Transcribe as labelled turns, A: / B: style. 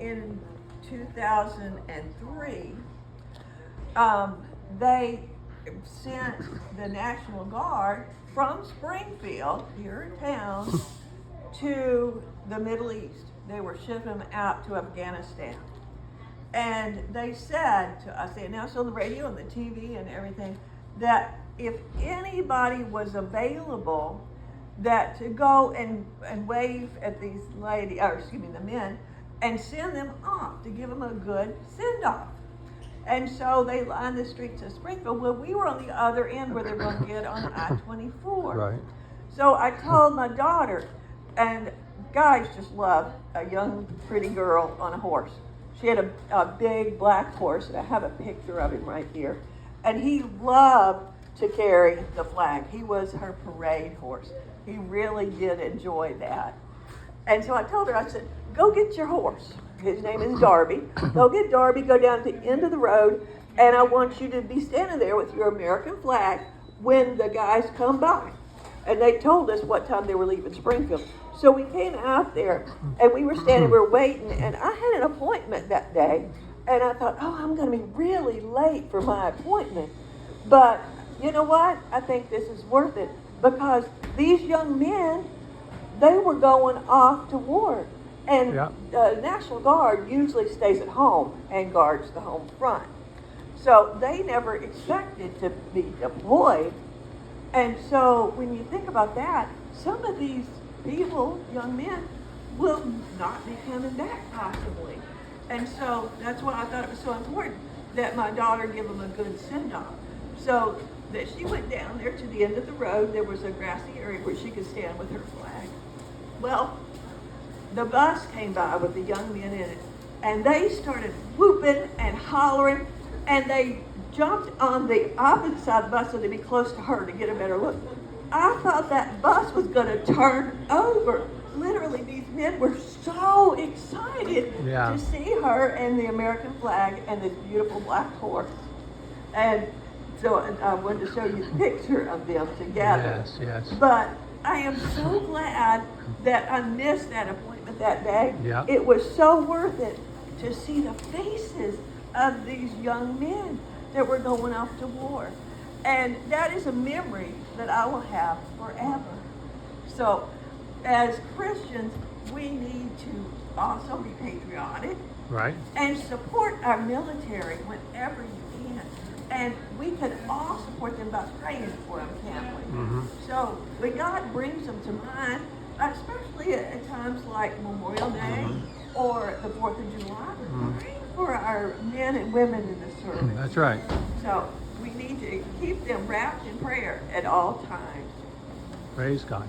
A: in 2003, they sent the National Guard from Springfield, here in town, to the Middle East. They were shipping them out to Afghanistan. And they said to us, they announced on the radio and the TV and everything, that if anybody was available, that to go and wave at these the men, and send them off to give them a good send-off. And so they lined the streets of Springfield. Well, we were on the other end where they're going to get on I-24.
B: Right.
A: So I told my daughter, and guys just love a young, pretty girl on a horse. She had a big black horse, and I have a picture of him right here. And he loved to carry the flag. He was her parade horse. He really did enjoy that. And so I told her, I said, go get your horse. His name is Darby. Go get Darby, go down to the end of the road, and I want you to be standing there with your American flag when the guys come by. And they told us what time they were leaving Springfield. So we came out there, and we were standing, we were waiting, and I had an appointment that day, and I thought, oh, I'm going to be really late for my appointment. But you know what? I think this is worth it, because these young men, they were going off to war. And the National Guard usually stays at home and guards the home front. So they never expected to be deployed. And so when you think about that, some of these people, young men, will not be coming back possibly. And so that's why I thought it was so important that my daughter give them a good send-off. So that she went down there to the end of the road. There was a grassy area where she could stand with her flag. Well, the bus came by with the young men in it, and they started whooping and hollering, and they jumped on the opposite side of the bus so they'd be close to her to get a better look. I thought that bus was going to turn over. Literally, these men were so excited to see her and the American flag and this beautiful black horse. And so I wanted to show you the picture of them together.
B: Yes, yes.
A: But I am so glad that I missed that appointment that day.
B: Yeah.
A: It was so worth it to see the faces of these young men that were going off to war. And that is a memory that I will have forever. So as Christians, we need to also be patriotic.
B: Right.
A: And support our military whenever you can. And we can all support them by praying for them, can't we?
B: Mm-hmm.
A: So when God brings them to mind, especially at times like Memorial Day or the 4th of July, pray for our men and women in the service.
B: That's right.
A: So we need to keep them wrapped in prayer at all times.
B: Praise God.